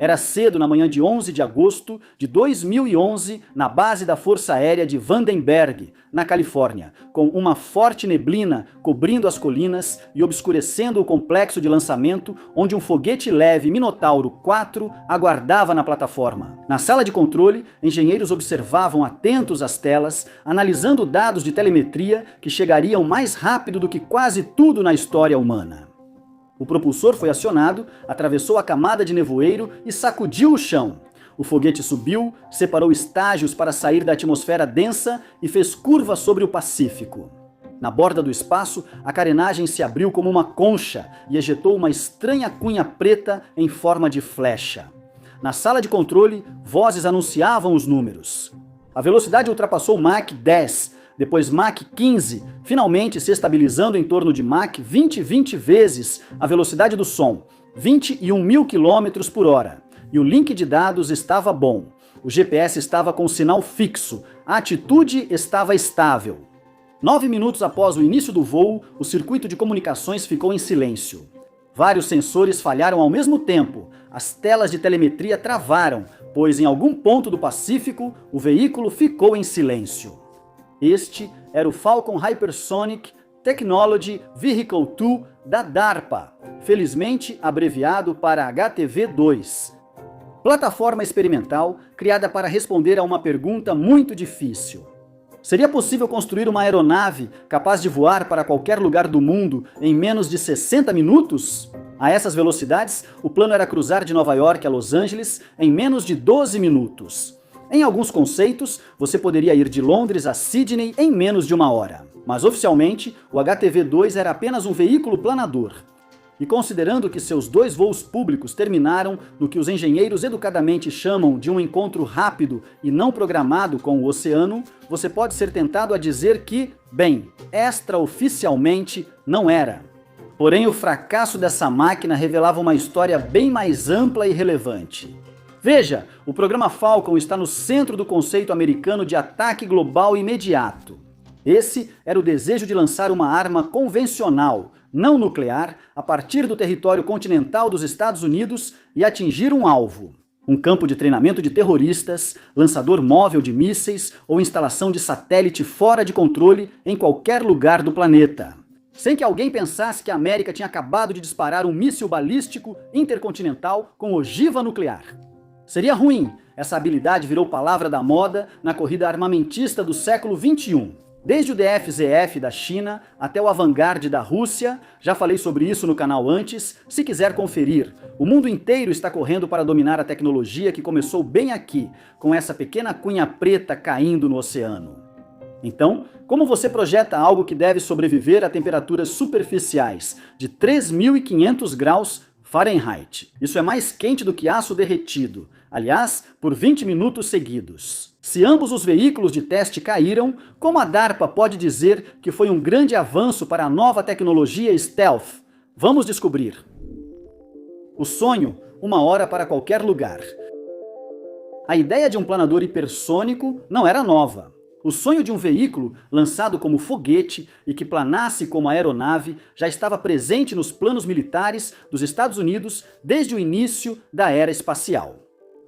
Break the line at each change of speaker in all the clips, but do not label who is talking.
Era cedo na manhã de 11 de agosto de 2011, na base da Força Aérea de Vandenberg, na Califórnia, com uma forte neblina cobrindo as colinas e obscurecendo o complexo de lançamento, onde um foguete leve Minotauro 4 aguardava na plataforma. Na sala de controle, engenheiros observavam atentos as telas, analisando dados de telemetria que chegariam mais rápido do que quase tudo na história humana. O propulsor foi acionado, atravessou a camada de nevoeiro e sacudiu o chão. O foguete subiu, separou estágios para sair da atmosfera densa e fez curva sobre o Pacífico. Na borda do espaço, a carenagem se abriu como uma concha e ejetou uma estranha cunha preta em forma de flecha. Na sala de controle, vozes anunciavam os números. A velocidade ultrapassou Mach 10, depois Mach 15, finalmente se estabilizando em torno de Mach 20 vezes a velocidade do som, 21 mil km por hora. E o link de dados estava bom. O GPS estava com sinal fixo, a atitude estava estável. 9 minutos após o início do voo, o circuito de comunicações ficou em silêncio. Vários sensores falharam ao mesmo tempo. As telas de telemetria travaram, pois em algum ponto do Pacífico, o veículo ficou em silêncio. Este era o Falcon Hypersonic Technology Vehicle 2 da DARPA, felizmente abreviado para HTV-2. Plataforma experimental criada para responder a uma pergunta muito difícil. Seria possível construir uma aeronave capaz de voar para qualquer lugar do mundo em menos de 60 minutos? A essas velocidades, o plano era cruzar de Nova York a Los Angeles em menos de 12 minutos. Em alguns conceitos, você poderia ir de Londres a Sydney em menos de 1 hora. Mas oficialmente, o HTV-2 era apenas um veículo planador. E considerando que seus 2 voos públicos terminaram no que os engenheiros educadamente chamam de um encontro rápido e não programado com o oceano, você pode ser tentado a dizer que, bem, extraoficialmente não era. Porém, o fracasso dessa máquina revelava uma história bem mais ampla e relevante. Veja, o programa Falcon está no centro do conceito americano de ataque global imediato. Esse era o desejo de lançar uma arma convencional, não nuclear, a partir do território continental dos Estados Unidos e atingir um alvo. Um campo de treinamento de terroristas, lançador móvel de mísseis ou instalação de satélite fora de controle em qualquer lugar do planeta. Sem que alguém pensasse que a América tinha acabado de disparar um míssil balístico intercontinental com ogiva nuclear. Seria ruim, essa habilidade virou palavra da moda na corrida armamentista do século XXI. Desde o DF-ZF da China até o Avangard da Rússia, já falei sobre isso no canal antes, se quiser conferir. O mundo inteiro está correndo para dominar a tecnologia que começou bem aqui, com essa pequena cunha preta caindo no oceano. Então, como você projeta algo que deve sobreviver a temperaturas superficiais de 3.500 graus Fahrenheit? Isso é mais quente do que aço derretido, aliás, por 20 minutos seguidos. Se ambos os veículos de teste caíram, como a DARPA pode dizer que foi um grande avanço para a nova tecnologia stealth? Vamos descobrir. O sonho, 1 hora para qualquer lugar. A ideia de um planador hipersônico não era nova. O sonho de um veículo lançado como foguete e que planasse como aeronave já estava presente nos planos militares dos Estados Unidos desde o início da era espacial.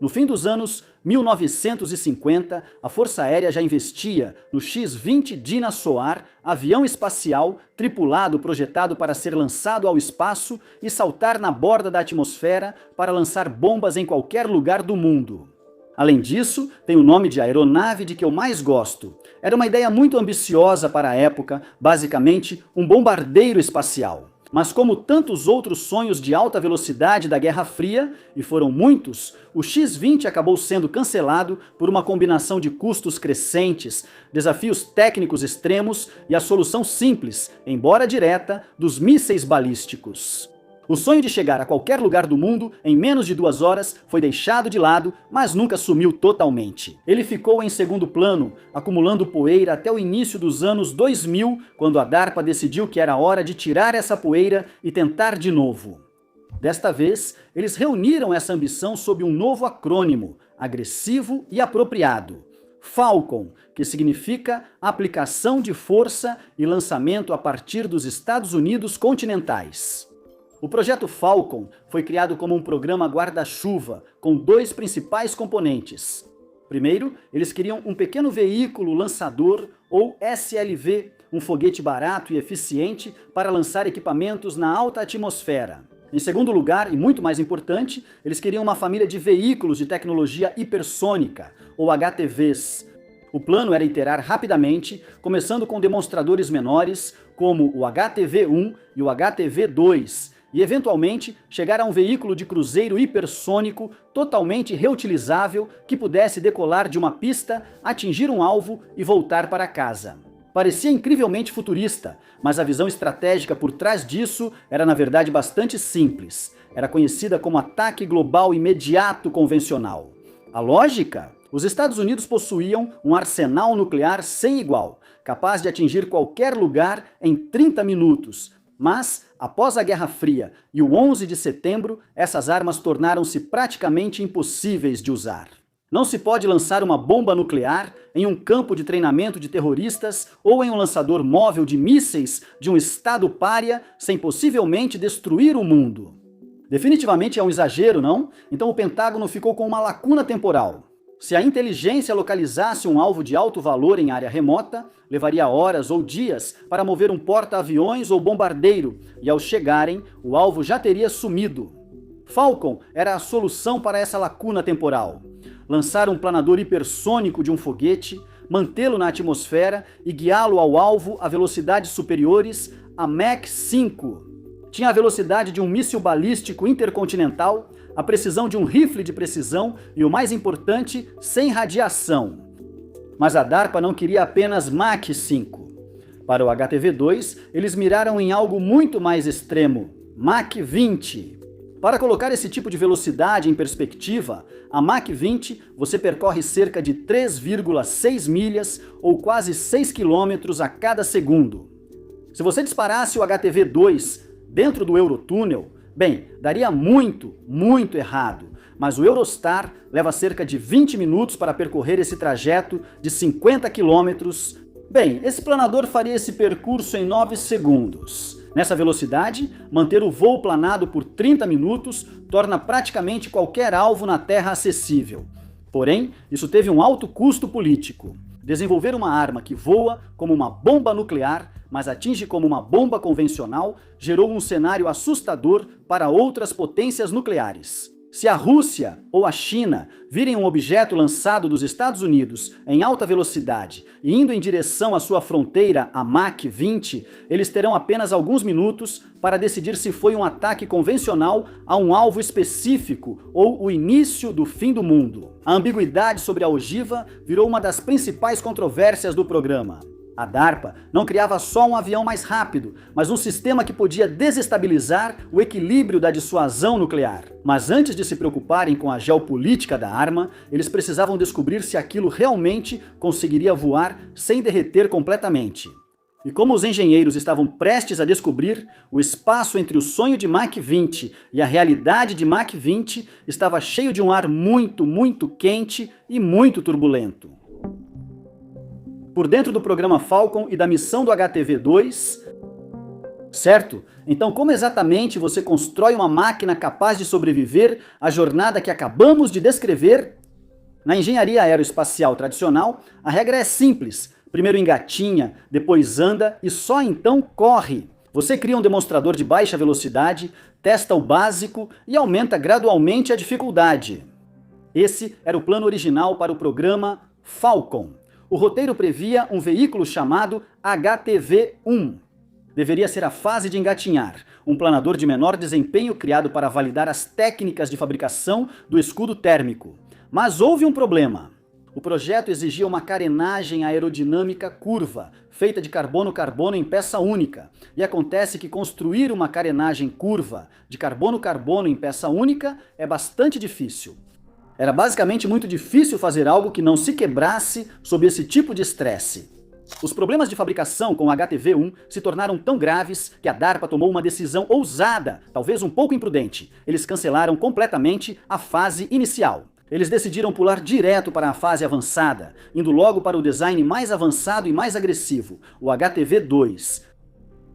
No fim dos anos 1950, a Força Aérea já investia no X-20 Dyna-Soar, avião espacial tripulado projetado para ser lançado ao espaço e saltar na borda da atmosfera para lançar bombas em qualquer lugar do mundo. Além disso, tem o nome de aeronave de que eu mais gosto. Era uma ideia muito ambiciosa para a época, basicamente um bombardeiro espacial. Mas como tantos outros sonhos de alta velocidade da Guerra Fria, e foram muitos, o X-20 acabou sendo cancelado por uma combinação de custos crescentes, desafios técnicos extremos e a solução simples, embora direta, dos mísseis balísticos. O sonho de chegar a qualquer lugar do mundo em menos de 2 horas foi deixado de lado, mas nunca sumiu totalmente. Ele ficou em segundo plano, acumulando poeira até o início dos anos 2000, quando a DARPA decidiu que era hora de tirar essa poeira e tentar de novo. Desta vez, eles reuniram essa ambição sob um novo acrônimo, agressivo e apropriado. Falcon, que significa aplicação de força e lançamento a partir dos Estados Unidos continentais. O projeto Falcon foi criado como um programa guarda-chuva com dois principais componentes. Primeiro, eles queriam um pequeno veículo lançador, ou SLV, um foguete barato e eficiente para lançar equipamentos na alta atmosfera. Em segundo lugar, e muito mais importante, eles queriam uma família de veículos de tecnologia hipersônica, ou HTVs. O plano era iterar rapidamente, começando com demonstradores menores, como o HTV-1 e o HTV-2, e eventualmente chegar a um veículo de cruzeiro hipersônico totalmente reutilizável que pudesse decolar de uma pista, atingir um alvo e voltar para casa. Parecia incrivelmente futurista, mas a visão estratégica por trás disso era na verdade bastante simples. Era conhecida como ataque global imediato convencional. A lógica? Os Estados Unidos possuíam um arsenal nuclear sem igual, capaz de atingir qualquer lugar em 30 minutos. Mas, após a Guerra Fria e o 11 de setembro, essas armas tornaram-se praticamente impossíveis de usar. Não se pode lançar uma bomba nuclear em um campo de treinamento de terroristas ou em um lançador móvel de mísseis de um estado pária sem possivelmente destruir o mundo. Definitivamente é um exagero, não? Então o Pentágono ficou com uma lacuna temporal. Se a inteligência localizasse um alvo de alto valor em área remota, levaria horas ou dias para mover um porta-aviões ou bombardeiro, e ao chegarem, o alvo já teria sumido. Falcon era a solução para essa lacuna temporal. Lançar um planador hipersônico de um foguete, mantê-lo na atmosfera e guiá-lo ao alvo a velocidades superiores a Mach 5. Tinha a velocidade de um míssil balístico intercontinental, a precisão de um rifle de precisão e, o mais importante, sem radiação. Mas a DARPA não queria apenas Mach 5. Para o HTV-2, eles miraram em algo muito mais extremo, Mach 20. Para colocar esse tipo de velocidade em perspectiva, a Mach 20 você percorre cerca de 3,6 milhas ou quase 6 quilômetros a cada segundo. Se você disparasse o HTV-2 dentro do Eurotúnel, bem, daria muito errado, mas o Eurostar leva cerca de 20 minutos para percorrer esse trajeto de 50 quilômetros. Bem, esse planador faria esse percurso em 9 segundos. Nessa velocidade, manter o voo planado por 30 minutos torna praticamente qualquer alvo na Terra acessível. Porém, isso teve um alto custo político. Desenvolver uma arma que voa como uma bomba nuclear, mas atinge como uma bomba convencional, gerou um cenário assustador para outras potências nucleares. Se a Rússia ou a China virem um objeto lançado dos Estados Unidos em alta velocidade e indo em direção à sua fronteira a Mach 20, eles terão apenas alguns minutos para decidir se foi um ataque convencional a um alvo específico ou o início do fim do mundo. A ambiguidade sobre a ogiva virou uma das principais controvérsias do programa. A DARPA não criava só um avião mais rápido, mas um sistema que podia desestabilizar o equilíbrio da dissuasão nuclear. Mas antes de se preocuparem com a geopolítica da arma, eles precisavam descobrir se aquilo realmente conseguiria voar sem derreter completamente. E como os engenheiros estavam prestes a descobrir, o espaço entre o sonho de Mach 20 e a realidade de Mach 20 estava cheio de um ar muito quente e muito turbulento. Por dentro do programa Falcon e da missão do HTV-2, certo? Então como exatamente você constrói uma máquina capaz de sobreviver à jornada que acabamos de descrever? Na engenharia aeroespacial tradicional, a regra é simples. Primeiro engatinha, depois anda e só então corre. Você cria um demonstrador de baixa velocidade, testa o básico e aumenta gradualmente a dificuldade. Esse era o plano original para o programa Falcon. O roteiro previa um veículo chamado HTV-1. Deveria ser a fase de engatinhar, um planador de menor desempenho criado para validar as técnicas de fabricação do escudo térmico. Mas houve um problema. O projeto exigia uma carenagem aerodinâmica curva, feita de carbono-carbono em peça única. E acontece que construir uma carenagem curva de carbono-carbono em peça única é bastante difícil. Era basicamente muito difícil fazer algo que não se quebrasse sob esse tipo de estresse. Os problemas de fabricação com o HTV-1 se tornaram tão graves que a DARPA tomou uma decisão ousada, talvez um pouco imprudente. Eles cancelaram completamente a fase inicial. Eles decidiram pular direto para a fase avançada, indo logo para o design mais avançado e mais agressivo, o HTV-2.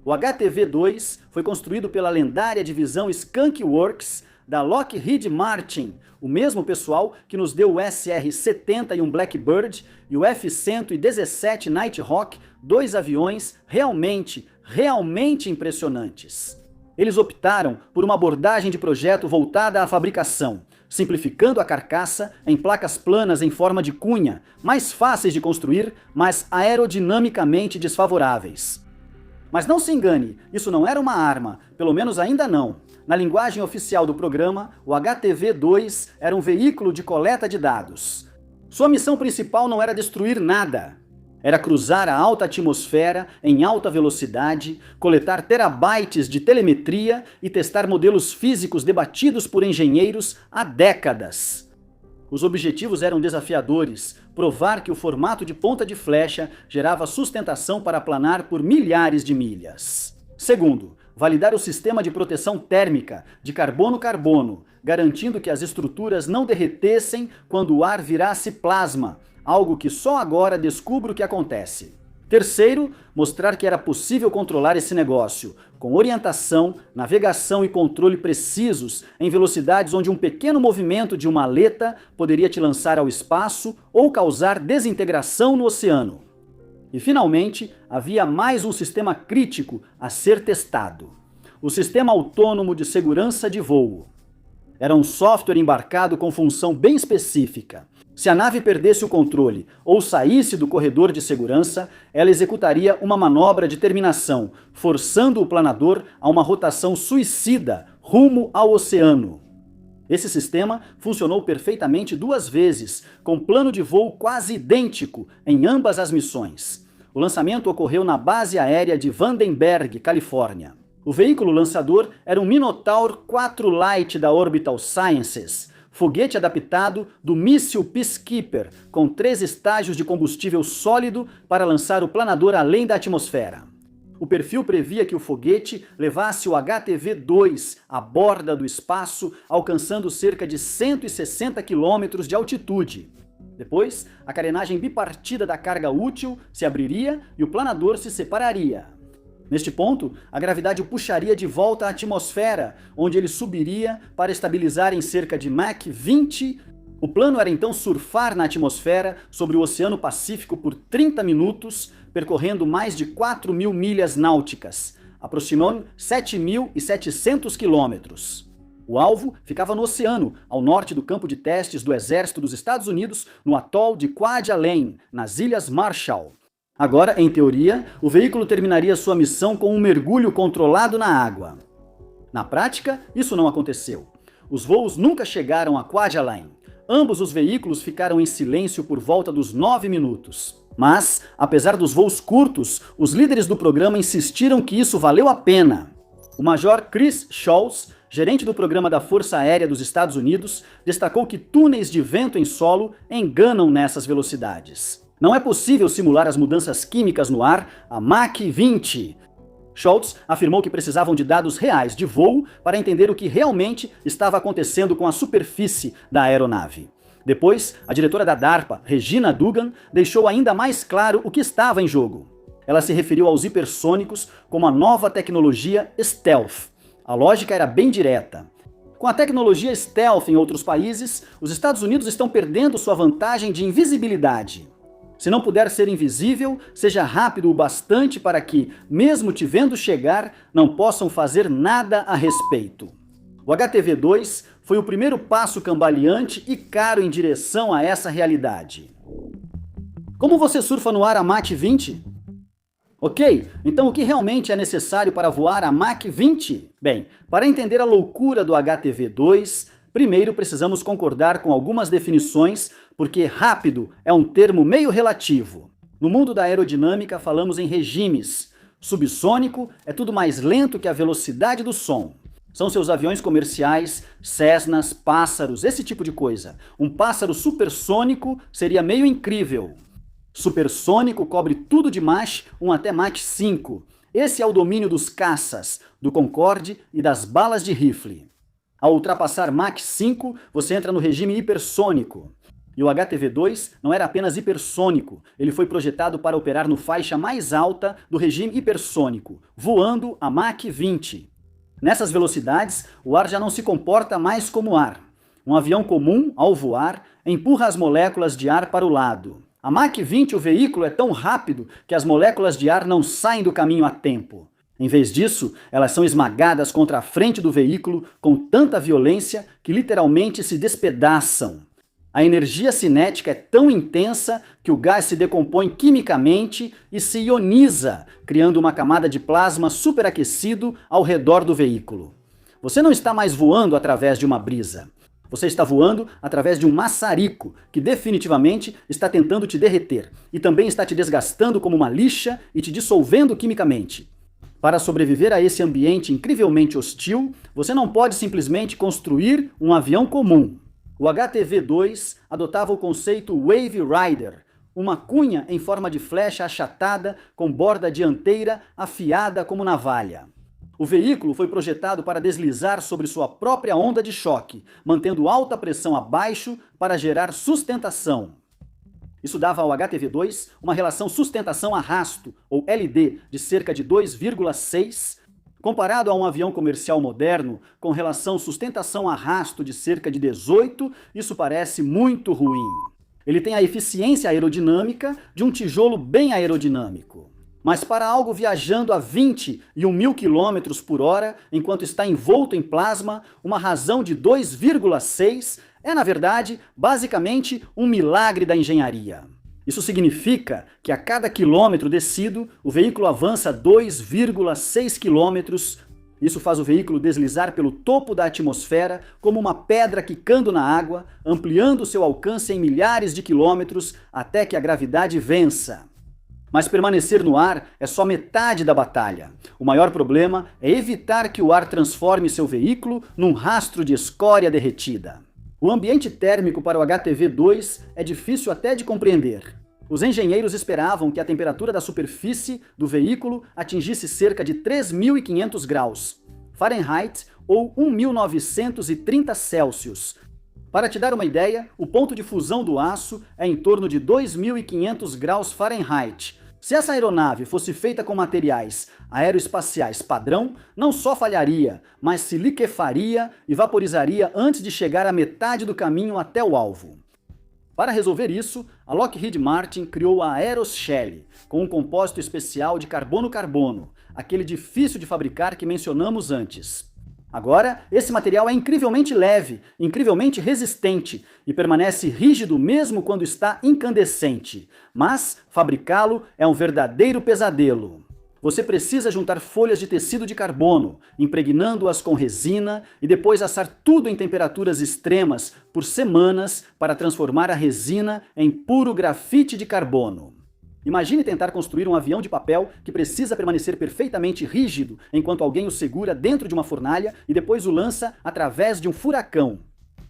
O HTV-2 foi construído pela lendária divisão Skunk Works da Lockheed Martin, o mesmo pessoal que nos deu o SR-71 Blackbird e o F-117 Nighthawk, dois aviões realmente impressionantes. Eles optaram por uma abordagem de projeto voltada à fabricação, simplificando a carcaça em placas planas em forma de cunha, mais fáceis de construir, mas aerodinamicamente desfavoráveis. Mas não se engane, isso não era uma arma, pelo menos ainda não. Na linguagem oficial do programa, o HTV-2 era um veículo de coleta de dados. Sua missão principal não era destruir nada. Era cruzar a alta atmosfera em alta velocidade, coletar terabytes de telemetria e testar modelos físicos debatidos por engenheiros há décadas. Os objetivos eram desafiadores: provar que o formato de ponta de flecha gerava sustentação para planar por milhares de milhas. Segundo, validar o sistema de proteção térmica de carbono-carbono, garantindo que as estruturas não derretessem quando o ar virasse plasma, algo que só agora descubro que acontece. Terceiro, mostrar que era possível controlar esse negócio, com orientação, navegação e controle precisos em velocidades onde um pequeno movimento de uma aleta poderia te lançar ao espaço ou causar desintegração no oceano. E finalmente, havia mais um sistema crítico a ser testado: o Sistema Autônomo de Segurança de Voo. Era um software embarcado com função bem específica. Se a nave perdesse o controle ou saísse do corredor de segurança, ela executaria uma manobra de terminação, forçando o planador a uma rotação suicida rumo ao oceano. Esse sistema funcionou perfeitamente 2 vezes, com plano de voo quase idêntico em ambas as missões. O lançamento ocorreu na base aérea de Vandenberg, Califórnia. O veículo lançador era um Minotaur 4 Lite da Orbital Sciences, foguete adaptado do míssil Peacekeeper, com 3 estágios de combustível sólido para lançar o planador além da atmosfera. O perfil previa que o foguete levasse o HTV-2 à borda do espaço, alcançando cerca de 160 km de altitude. Depois, a carenagem bipartida da carga útil se abriria e o planador se separaria. Neste ponto, a gravidade o puxaria de volta à atmosfera, onde ele subiria para estabilizar em cerca de Mach 20. O plano era então surfar na atmosfera sobre o Oceano Pacífico por 30 minutos, percorrendo mais de 4.000 milhas náuticas, aproximando 7.700 quilômetros. O alvo ficava no oceano, ao norte do campo de testes do Exército dos Estados Unidos, no atol de Kwajalein, nas Ilhas Marshall. Agora, em teoria, o veículo terminaria sua missão com um mergulho controlado na água. Na prática, isso não aconteceu. Os voos nunca chegaram a Kwajalein. Ambos os veículos ficaram em silêncio por volta dos 9 minutos. Mas, apesar dos voos curtos, os líderes do programa insistiram que isso valeu a pena. O Major Chris Scholz, gerente do programa da Força Aérea dos Estados Unidos, destacou que túneis de vento em solo enganam nessas velocidades. Não é possível simular as mudanças químicas no ar a Mach 20. Scholz afirmou que precisavam de dados reais de voo para entender o que realmente estava acontecendo com a superfície da aeronave. Depois, a diretora da DARPA, Regina Dugan, deixou ainda mais claro o que estava em jogo. Ela se referiu aos hipersônicos como a nova tecnologia stealth. A lógica era bem direta. Com a tecnologia stealth em outros países, os Estados Unidos estão perdendo sua vantagem de invisibilidade. Se não puder ser invisível, seja rápido o bastante para que, mesmo te vendo chegar, não possam fazer nada a respeito. O HTV-2 foi o primeiro passo cambaleante e caro em direção a essa realidade. Como você surfa no ar a Mach 20? Ok, então o que realmente é necessário para voar a Mach 20? Bem, para entender a loucura do HTV-2, primeiro precisamos concordar com algumas definições, porque rápido é um termo meio relativo. No mundo da aerodinâmica falamos em regimes. Subsônico é tudo mais lento que a velocidade do som. São seus aviões comerciais, Cessnas, pássaros, esse tipo de coisa. Um pássaro supersônico seria meio incrível. Supersônico cobre tudo de Mach 1 até Mach 5. Esse é o domínio dos caças, do Concorde e das balas de rifle. Ao ultrapassar Mach 5, você entra no regime hipersônico. E o HTV-2 não era apenas hipersônico, ele foi projetado para operar no faixa mais alta do regime hipersônico, voando a Mach 20. Nessas velocidades, o ar já não se comporta mais como ar. Um avião comum, ao voar, empurra as moléculas de ar para o lado. A Mach 20, o veículo é tão rápido que as moléculas de ar não saem do caminho a tempo. Em vez disso, elas são esmagadas contra a frente do veículo com tanta violência que literalmente se despedaçam. A energia cinética é tão intensa que o gás se decompõe quimicamente e se ioniza, criando uma camada de plasma superaquecido ao redor do veículo. Você não está mais voando através de uma brisa. Você está voando através de um maçarico que definitivamente está tentando te derreter e também está te desgastando como uma lixa e te dissolvendo quimicamente. Para sobreviver a esse ambiente incrivelmente hostil, você não pode simplesmente construir um avião comum. O HTV-2 adotava o conceito Wave Rider, uma cunha em forma de flecha achatada com borda dianteira afiada como navalha. O veículo foi projetado para deslizar sobre sua própria onda de choque, mantendo alta pressão abaixo para gerar sustentação. Isso dava ao HTV-2 uma relação sustentação-arrasto, ou LD, de cerca de 2,6, comparado a um avião comercial moderno com relação sustentação-arrasto de cerca de 18, isso parece muito ruim. Ele tem a eficiência aerodinâmica de um tijolo bem aerodinâmico. Mas para algo viajando a 20 e 1.000 km por hora, enquanto está envolto em plasma, uma razão de 2,6 é, na verdade, basicamente um milagre da engenharia. Isso significa que a cada quilômetro descido, o veículo avança 2,6 quilômetros. Isso faz o veículo deslizar pelo topo da atmosfera como uma pedra quicando na água, ampliando seu alcance em milhares de quilômetros até que a gravidade vença. Mas permanecer no ar é só metade da batalha. O maior problema é evitar que o ar transforme seu veículo num rastro de escória derretida. O ambiente térmico para o HTV-2 é difícil até de compreender. Os engenheiros esperavam que a temperatura da superfície do veículo atingisse cerca de 3.500 graus Fahrenheit ou 1.930 Celsius. Para te dar uma ideia, o ponto de fusão do aço é em torno de 2.500 graus Fahrenheit. Se essa aeronave fosse feita com materiais aeroespaciais padrão, não só falharia, mas se liquefaria e vaporizaria antes de chegar à metade do caminho até o alvo. Para resolver isso, a Lockheed Martin criou a Aeroshell, com um compósito especial de carbono-carbono, aquele difícil de fabricar que mencionamos antes. Agora, esse material é incrivelmente leve, incrivelmente resistente e permanece rígido mesmo quando está incandescente, mas fabricá-lo é um verdadeiro pesadelo. Você precisa juntar folhas de tecido de carbono, impregnando-as com resina e depois assar tudo em temperaturas extremas por semanas para transformar a resina em puro grafite de carbono. Imagine tentar construir um avião de papel que precisa permanecer perfeitamente rígido enquanto alguém o segura dentro de uma fornalha e depois o lança através de um furacão.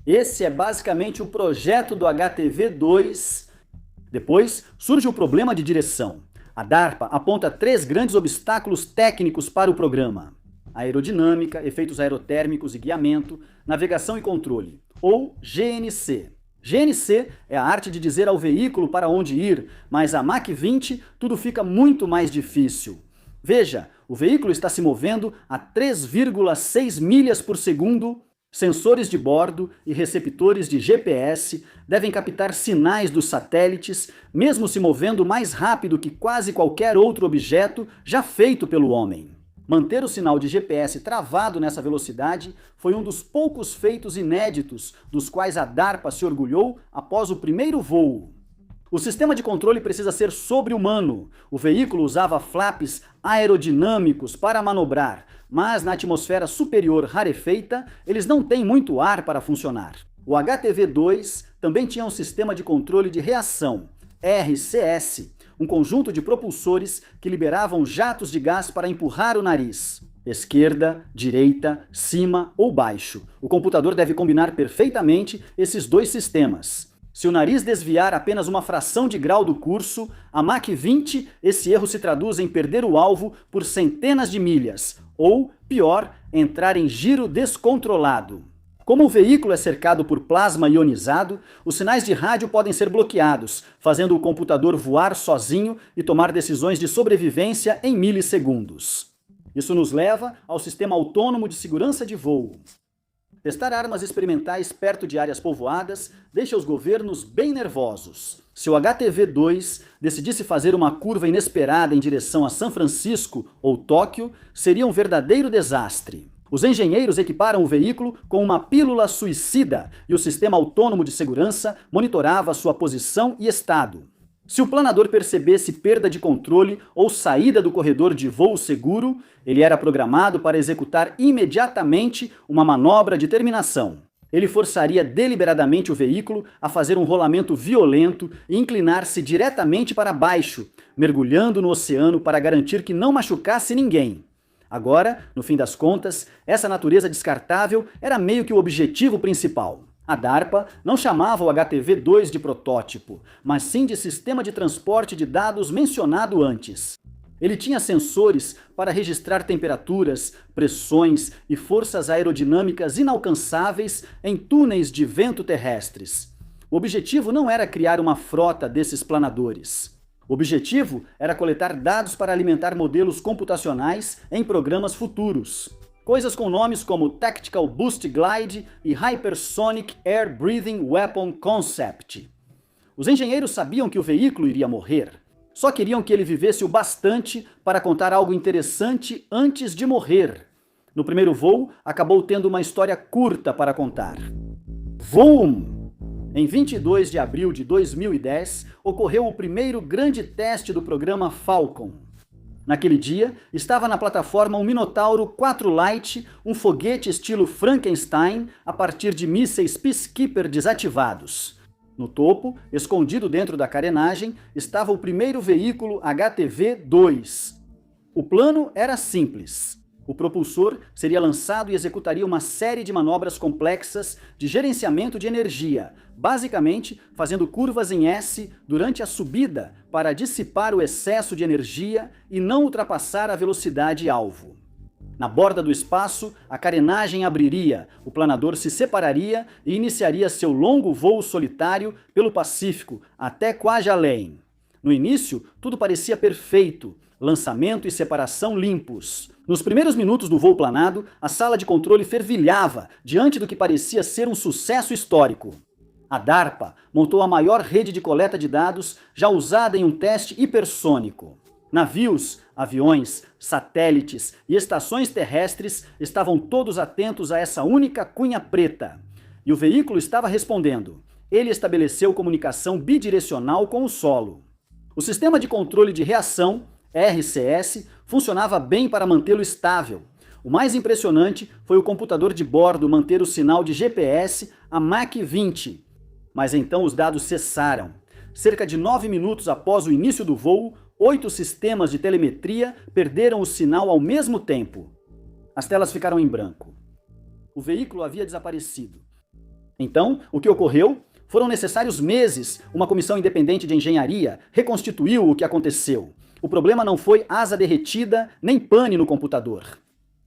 Esse é basicamente o projeto do HTV-2. Depois surge o problema de direção. A DARPA aponta 3 grandes obstáculos técnicos para o programa: aerodinâmica, efeitos aerotérmicos e guiamento, navegação e controle, ou GNC. GNC é a arte de dizer ao veículo para onde ir, mas a Mach 20 tudo fica muito mais difícil. Veja, o veículo está se movendo a 3,6 milhas por segundo. Sensores de bordo e receptores de GPS devem captar sinais dos satélites, mesmo se movendo mais rápido que quase qualquer outro objeto já feito pelo homem. Manter o sinal de GPS travado nessa velocidade foi um dos poucos feitos inéditos dos quais a DARPA se orgulhou após o primeiro voo. O sistema de controle precisa ser sobre-humano. O veículo usava flaps aerodinâmicos para manobrar, mas na atmosfera superior rarefeita, eles não têm muito ar para funcionar. O HTV-2 também tinha um sistema de controle de reação, RCS, um conjunto de propulsores que liberavam jatos de gás para empurrar o nariz. Esquerda, direita, cima ou baixo. O computador deve combinar perfeitamente esses dois sistemas. Se o nariz desviar apenas uma fração de grau do curso, a Mach 20, esse erro se traduz em perder o alvo por centenas de milhas, ou, pior, entrar em giro descontrolado. Como o veículo é cercado por plasma ionizado, os sinais de rádio podem ser bloqueados, fazendo o computador voar sozinho e tomar decisões de sobrevivência em milissegundos. Isso nos leva ao sistema autônomo de segurança de voo. Testar armas experimentais perto de áreas povoadas deixa os governos bem nervosos. Se o HTV-2 decidisse fazer uma curva inesperada em direção a São Francisco ou Tóquio, seria um verdadeiro desastre. Os engenheiros equiparam o veículo com uma pílula suicida e o sistema autônomo de segurança monitorava sua posição e estado. Se o planador percebesse perda de controle ou saída do corredor de voo seguro, ele era programado para executar imediatamente uma manobra de terminação. Ele forçaria deliberadamente o veículo a fazer um rolamento violento e inclinar-se diretamente para baixo, mergulhando no oceano para garantir que não machucasse ninguém. Agora, no fim das contas, essa natureza descartável era meio que o objetivo principal. A DARPA não chamava o HTV-2 de protótipo, mas sim de sistema de transporte de dados mencionado antes. Ele tinha sensores para registrar temperaturas, pressões e forças aerodinâmicas inalcançáveis em túneis de vento terrestres. O objetivo não era criar uma frota desses planadores. O objetivo era coletar dados para alimentar modelos computacionais em programas futuros. Coisas com nomes como Tactical Boost Glide e Hypersonic Air Breathing Weapon Concept. Os engenheiros sabiam que o veículo iria morrer. Só queriam que ele vivesse o bastante para contar algo interessante antes de morrer. No primeiro voo, acabou tendo uma história curta para contar. Vroom! Em 22 de abril de 2010, ocorreu o primeiro grande teste do programa Falcon. Naquele dia, estava na plataforma um Minotauro 4 Lite, um foguete estilo Frankenstein, a partir de mísseis Peacekeeper desativados. No topo, escondido dentro da carenagem, estava o primeiro veículo HTV-2. O plano era simples. O propulsor seria lançado e executaria uma série de manobras complexas de gerenciamento de energia, basicamente fazendo curvas em S durante a subida para dissipar o excesso de energia e não ultrapassar a velocidade alvo. Na borda do espaço, a carenagem abriria, o planador se separaria e iniciaria seu longo voo solitário pelo Pacífico até Kwajalein. No início, tudo parecia perfeito, lançamento e separação limpos. Nos primeiros minutos do voo planado, a sala de controle fervilhava diante do que parecia ser um sucesso histórico. A DARPA montou a maior rede de coleta de dados já usada em um teste hipersônico. Navios, aviões, satélites e estações terrestres estavam todos atentos a essa única cunha preta. E o veículo estava respondendo. Ele estabeleceu comunicação bidirecional com o solo. O sistema de controle de reação, RCS, funcionava bem para mantê-lo estável. O mais impressionante foi o computador de bordo manter o sinal de GPS a Mach 20. Mas então os dados cessaram. Cerca de 9 minutos após o início do voo, 8 sistemas de telemetria perderam o sinal ao mesmo tempo. As telas ficaram em branco. O veículo havia desaparecido. Então, o que ocorreu? Foram necessários meses. Uma comissão independente de engenharia reconstituiu o que aconteceu. O problema não foi asa derretida nem pane no computador.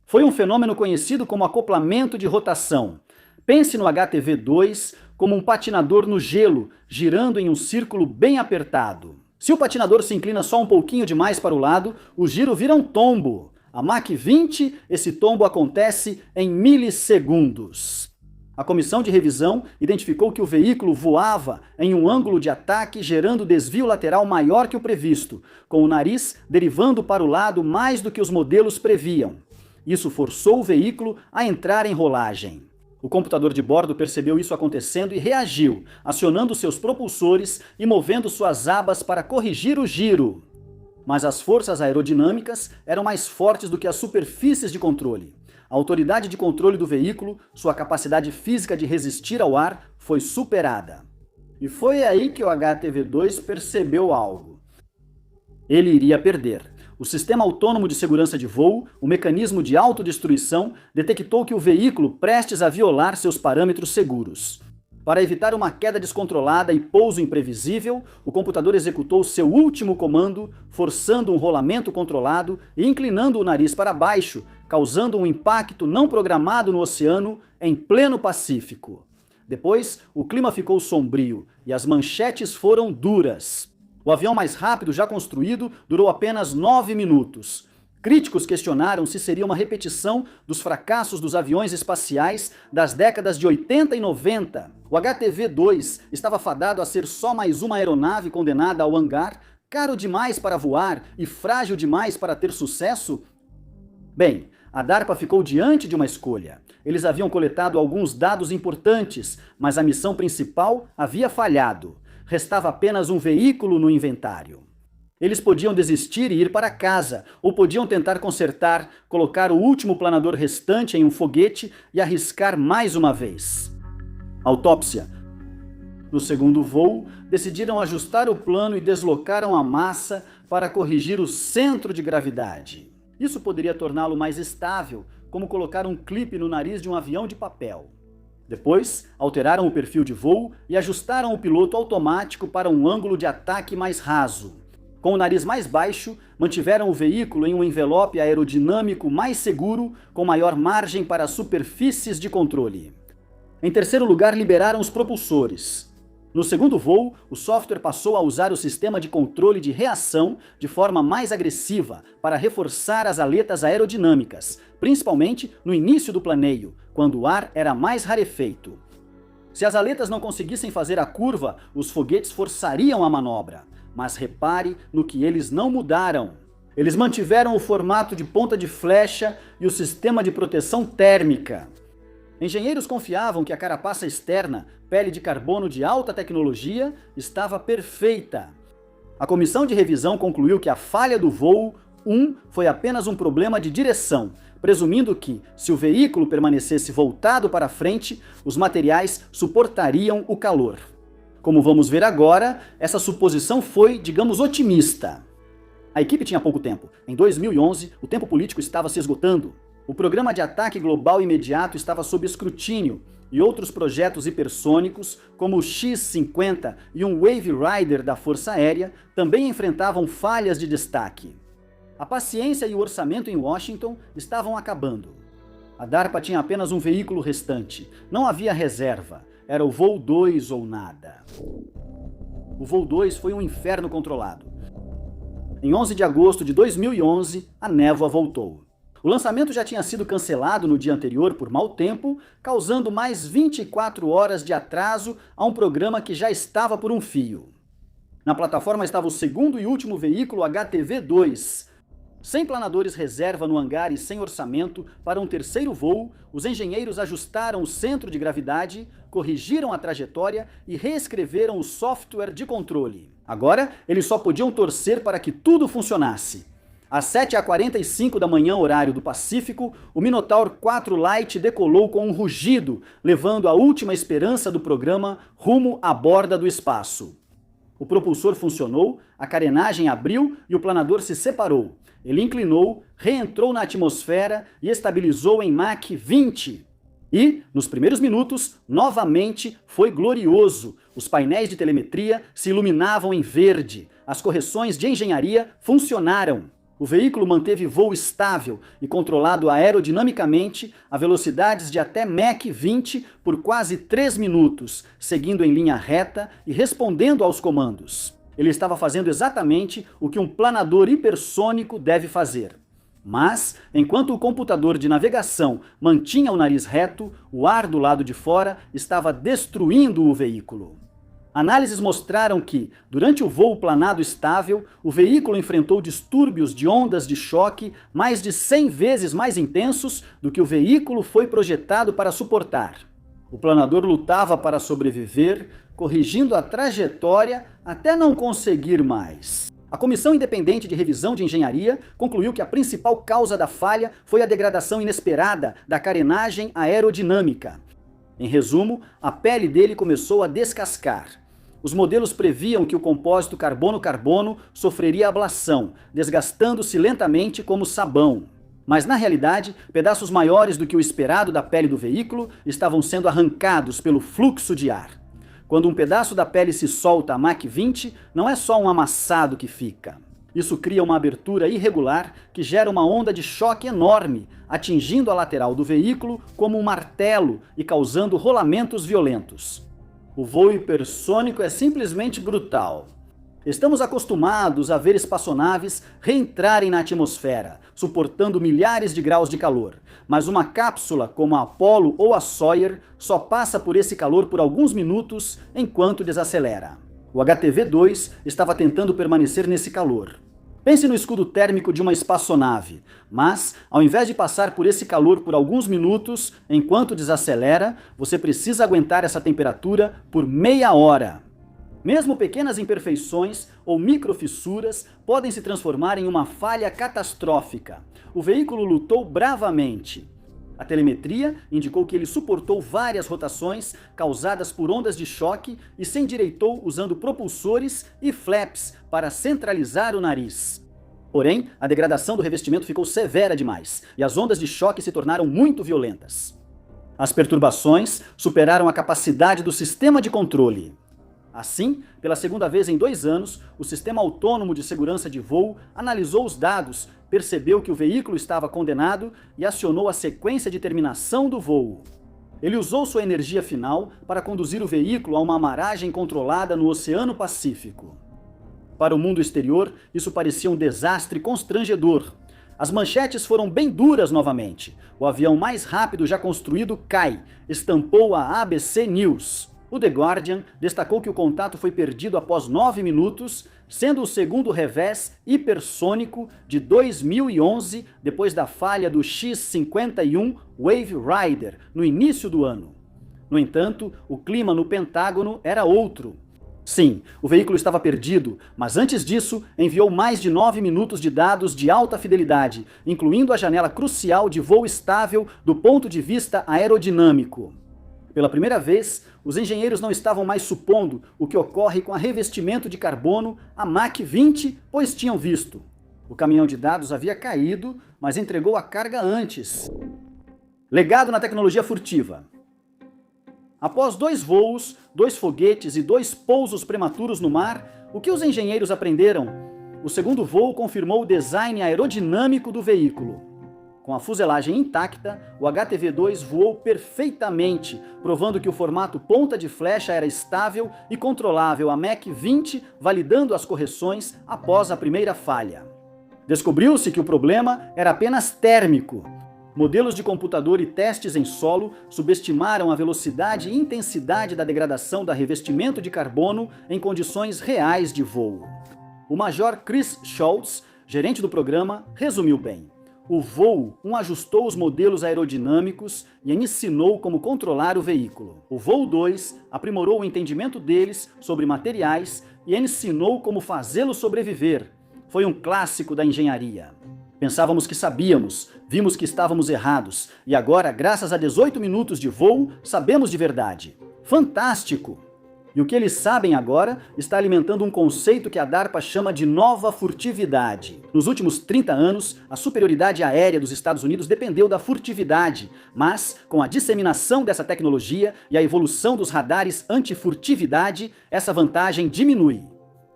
Foi um fenômeno conhecido como acoplamento de rotação. Pense no HTV-2 como um patinador no gelo, girando em um círculo bem apertado. Se o patinador se inclina só um pouquinho demais para o lado, o giro vira um tombo. A Mach 20, esse tombo acontece em milissegundos. A comissão de revisão identificou que o veículo voava em um ângulo de ataque gerando desvio lateral maior que o previsto, com o nariz derivando para o lado mais do que os modelos previam. Isso forçou o veículo a entrar em rolagem. O computador de bordo percebeu isso acontecendo e reagiu, acionando seus propulsores e movendo suas abas para corrigir o giro. Mas as forças aerodinâmicas eram mais fortes do que as superfícies de controle. A autoridade de controle do veículo, sua capacidade física de resistir ao ar, foi superada. E foi aí que o HTV-2 percebeu algo. Ele iria perder. O sistema autônomo de segurança de voo, o mecanismo de autodestruição, detectou que o veículo prestes a violar seus parâmetros seguros. Para evitar uma queda descontrolada e pouso imprevisível, o computador executou seu último comando, forçando um rolamento controlado e inclinando o nariz para baixo, causando um impacto não programado no oceano em pleno Pacífico. Depois, o clima ficou sombrio e as manchetes foram duras. O avião mais rápido já construído durou apenas 9 minutos. Críticos questionaram se seria uma repetição dos fracassos dos aviões espaciais das décadas de 80 e 90. O HTV-2 estava fadado a ser só mais uma aeronave condenada ao hangar, caro demais para voar e frágil demais para ter sucesso? Bem, a DARPA ficou diante de uma escolha. Eles haviam coletado alguns dados importantes, mas a missão principal havia falhado. Restava apenas um veículo no inventário. Eles podiam desistir e ir para casa, ou podiam tentar consertar, colocar o último planador restante em um foguete e arriscar mais uma vez. Autópsia. No segundo voo, decidiram ajustar o plano e deslocaram a massa para corrigir o centro de gravidade. Isso poderia torná-lo mais estável, como colocar um clipe no nariz de um avião de papel. Depois, alteraram o perfil de voo e ajustaram o piloto automático para um ângulo de ataque mais raso. Com o nariz mais baixo, mantiveram o veículo em um envelope aerodinâmico mais seguro, com maior margem para superfícies de controle. Em terceiro lugar, liberaram os propulsores. No segundo voo, o software passou a usar o sistema de controle de reação de forma mais agressiva para reforçar as aletas aerodinâmicas, principalmente no início do planeio, quando o ar era mais rarefeito. Se as aletas não conseguissem fazer a curva, os foguetes forçariam a manobra. Mas repare no que eles não mudaram. Eles mantiveram o formato de ponta de flecha e o sistema de proteção térmica. Engenheiros confiavam que a carapaça externa, pele de carbono de alta tecnologia, estava perfeita. A comissão de revisão concluiu que a falha do voo 1 foi apenas um problema de direção, presumindo que, se o veículo permanecesse voltado para frente, os materiais suportariam o calor. Como vamos ver agora, essa suposição foi, digamos, otimista. A equipe tinha pouco tempo. Em 2011, o tempo político estava se esgotando. O programa de ataque global imediato estava sob escrutínio e outros projetos hipersônicos, como o X-50 e um Wave Rider da Força Aérea, também enfrentavam falhas de destaque. A paciência e o orçamento em Washington estavam acabando. A DARPA tinha apenas um veículo restante. Não havia reserva. Era o voo 2 ou nada. O voo 2 foi um inferno controlado. Em 11 de agosto de 2011, a névoa voltou. O lançamento já tinha sido cancelado no dia anterior por mau tempo, causando mais 24 horas de atraso a um programa que já estava por um fio. Na plataforma estava o segundo e último veículo HTV-2. Sem planadores reserva no hangar e sem orçamento para um terceiro voo, os engenheiros ajustaram o centro de gravidade, corrigiram a trajetória e reescreveram o software de controle. Agora, eles só podiam torcer para que tudo funcionasse. Às 7h45 da manhã, horário do Pacífico, o Minotaur 4 Lite decolou com um rugido, levando a última esperança do programa rumo à borda do espaço. O propulsor funcionou, a carenagem abriu e o planador se separou. Ele inclinou, reentrou na atmosfera e estabilizou em Mach 20. E, nos primeiros minutos, novamente foi glorioso. Os painéis de telemetria se iluminavam em verde. As correções de engenharia funcionaram. O veículo manteve voo estável e controlado aerodinamicamente a velocidades de até Mach 20 por quase 3 minutos, seguindo em linha reta e respondendo aos comandos. Ele estava fazendo exatamente o que um planador hipersônico deve fazer. Mas, enquanto o computador de navegação mantinha o nariz reto, o ar do lado de fora estava destruindo o veículo. Análises mostraram que, durante o voo planado estável, o veículo enfrentou distúrbios de ondas de choque mais de 100 vezes mais intensos do que o veículo foi projetado para suportar. O planador lutava para sobreviver, corrigindo a trajetória até não conseguir mais. A Comissão Independente de Revisão de Engenharia concluiu que a principal causa da falha foi a degradação inesperada da carenagem aerodinâmica. Em resumo, a pele dele começou a descascar. Os modelos previam que o compósito carbono-carbono sofreria ablação, desgastando-se lentamente como sabão. Mas, na realidade, pedaços maiores do que o esperado da pele do veículo estavam sendo arrancados pelo fluxo de ar. Quando um pedaço da pele se solta a Mach 20, não é só um amassado que fica. Isso cria uma abertura irregular que gera uma onda de choque enorme, atingindo a lateral do veículo como um martelo e causando rolamentos violentos. O voo hipersônico é simplesmente brutal. Estamos acostumados a ver espaçonaves reentrarem na atmosfera, suportando milhares de graus de calor, mas uma cápsula como a Apollo ou a Sawyer só passa por esse calor por alguns minutos enquanto desacelera. O HTV-2 estava tentando permanecer nesse calor. Pense no escudo térmico de uma espaçonave, mas, ao invés de passar por esse calor por alguns minutos, enquanto desacelera, você precisa aguentar essa temperatura por meia hora. Mesmo pequenas imperfeições ou microfissuras podem se transformar em uma falha catastrófica. O veículo lutou bravamente. A telemetria indicou que ele suportou várias rotações causadas por ondas de choque e se endireitou usando propulsores e flaps para centralizar o nariz. Porém, a degradação do revestimento ficou severa demais e as ondas de choque se tornaram muito violentas. As perturbações superaram a capacidade do sistema de controle. Assim, pela segunda vez em 2 anos, o Sistema Autônomo de Segurança de Voo analisou os dados, percebeu que o veículo estava condenado e acionou a sequência de terminação do voo. Ele usou sua energia final para conduzir o veículo a uma amarragem controlada no Oceano Pacífico. Para o mundo exterior, isso parecia um desastre constrangedor. As manchetes foram bem duras novamente. O avião mais rápido já construído cai, estampou a ABC News. O The Guardian destacou que o contato foi perdido após 9 minutos, sendo o segundo revés hipersônico de 2011, depois da falha do X-51 Wave Rider, no início do ano. No entanto, o clima no Pentágono era outro. Sim, o veículo estava perdido, mas antes disso, enviou mais de 9 minutos de dados de alta fidelidade, incluindo a janela crucial de voo estável do ponto de vista aerodinâmico. Pela primeira vez, os engenheiros não estavam mais supondo o que ocorre com a revestimento de carbono a Mach 20, pois tinham visto. O caminhão de dados havia caído, mas entregou a carga antes. Legado na tecnologia furtiva. Após 2 voos, 2 foguetes e 2 pousos prematuros no mar, o que os engenheiros aprenderam? O segundo voo confirmou o design aerodinâmico do veículo. Com a fuselagem intacta, o HTV-2 voou perfeitamente, provando que o formato ponta de flecha era estável e controlável a Mach 20, validando as correções após a primeira falha. Descobriu-se que o problema era apenas térmico. Modelos de computador e testes em solo subestimaram a velocidade e intensidade da degradação da revestimento de carbono em condições reais de voo. O Major Chris Schultz, gerente do programa, resumiu bem. O voo ajustou os modelos aerodinâmicos e ensinou como controlar o veículo. O voo 2 aprimorou o entendimento deles sobre materiais e ensinou como fazê-lo sobreviver. Foi um clássico da engenharia. Pensávamos que sabíamos, vimos que estávamos errados, e agora, graças a 18 minutos de voo, sabemos de verdade. Fantástico! E o que eles sabem agora está alimentando um conceito que a DARPA chama de nova furtividade. Nos últimos 30 anos, a superioridade aérea dos Estados Unidos dependeu da furtividade, mas com a disseminação dessa tecnologia e a evolução dos radares anti-furtividade, essa vantagem diminui.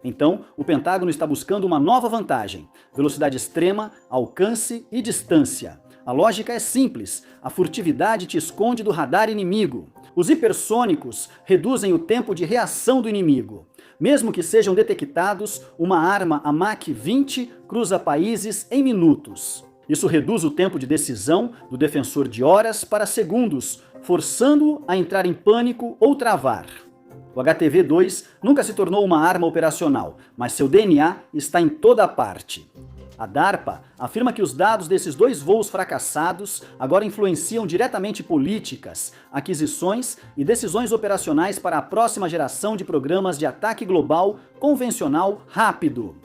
Então, o Pentágono está buscando uma nova vantagem: velocidade extrema, alcance e distância. A lógica é simples: a furtividade te esconde do radar inimigo. Os hipersônicos reduzem o tempo de reação do inimigo. Mesmo que sejam detectados, uma arma a Mach 20 cruza países em minutos. Isso reduz o tempo de decisão do defensor de horas para segundos, forçando-o a entrar em pânico ou travar. O HTV-2 nunca se tornou uma arma operacional, mas seu DNA está em toda parte. A DARPA afirma que os dados desses 2 voos fracassados agora influenciam diretamente políticas, aquisições e decisões operacionais para a próxima geração de programas de ataque global convencional rápido.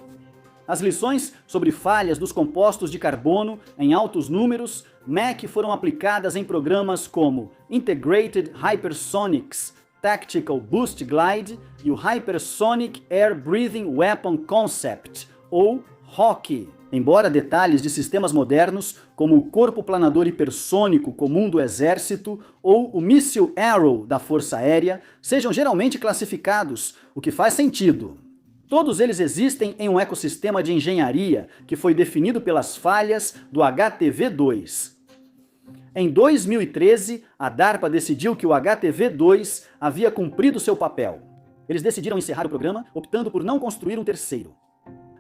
As lições sobre falhas dos compostos de carbono em altos números Mach foram aplicadas em programas como Integrated Hypersonics, Tactical Boost Glide e o Hypersonic Air Breathing Weapon Concept, ou HAWC. Embora detalhes de sistemas modernos, como o Corpo Planador Hipersônico Comum do Exército ou o míssil Arrow da Força Aérea, sejam geralmente classificados, o que faz sentido. Todos eles existem em um ecossistema de engenharia que foi definido pelas falhas do HTV-2. Em 2013, a DARPA decidiu que o HTV-2 havia cumprido seu papel. Eles decidiram encerrar o programa, optando por não construir um terceiro.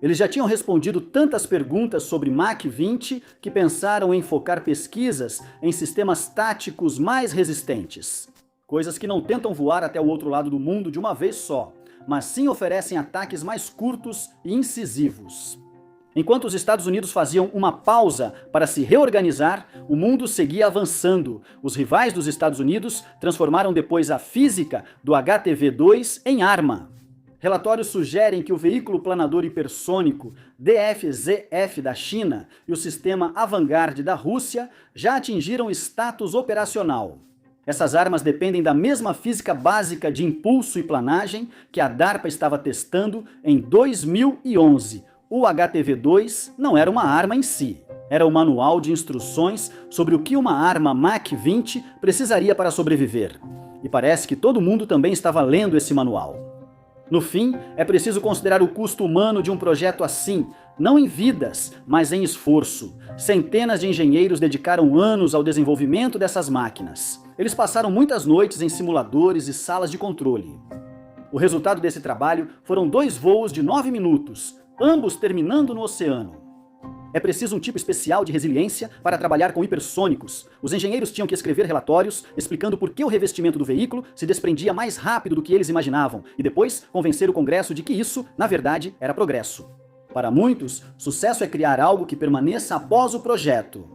Eles já tinham respondido tantas perguntas sobre Mach 20 que pensaram em focar pesquisas em sistemas táticos mais resistentes. Coisas que não tentam voar até o outro lado do mundo de uma vez só, mas sim oferecem ataques mais curtos e incisivos. Enquanto os Estados Unidos faziam uma pausa para se reorganizar, o mundo seguia avançando. Os rivais dos Estados Unidos transformaram depois a física do HTV-2 em arma. Relatórios sugerem que o veículo planador hipersônico DFZF da China e o sistema Avangard da Rússia já atingiram status operacional. Essas armas dependem da mesma física básica de impulso e planagem que a DARPA estava testando em 2011. O HTV-2 não era uma arma em si, era o manual de instruções sobre o que uma arma Mach 20 precisaria para sobreviver. E parece que todo mundo também estava lendo esse manual. No fim, é preciso considerar o custo humano de um projeto assim, não em vidas, mas em esforço. Centenas de engenheiros dedicaram anos ao desenvolvimento dessas máquinas. Eles passaram muitas noites em simuladores e salas de controle. O resultado desse trabalho foram 2 voos de 9 minutos, ambos terminando no oceano. É preciso um tipo especial de resiliência para trabalhar com hipersônicos. Os engenheiros tinham que escrever relatórios explicando por que o revestimento do veículo se desprendia mais rápido do que eles imaginavam, e depois convencer o Congresso de que isso, na verdade, era progresso. Para muitos, sucesso é criar algo que permaneça após o projeto.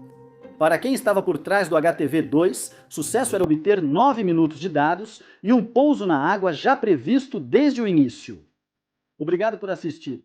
Para quem estava por trás do HTV-2, sucesso era obter 9 minutos de dados e um pouso na água já previsto desde o início. Obrigado por assistir.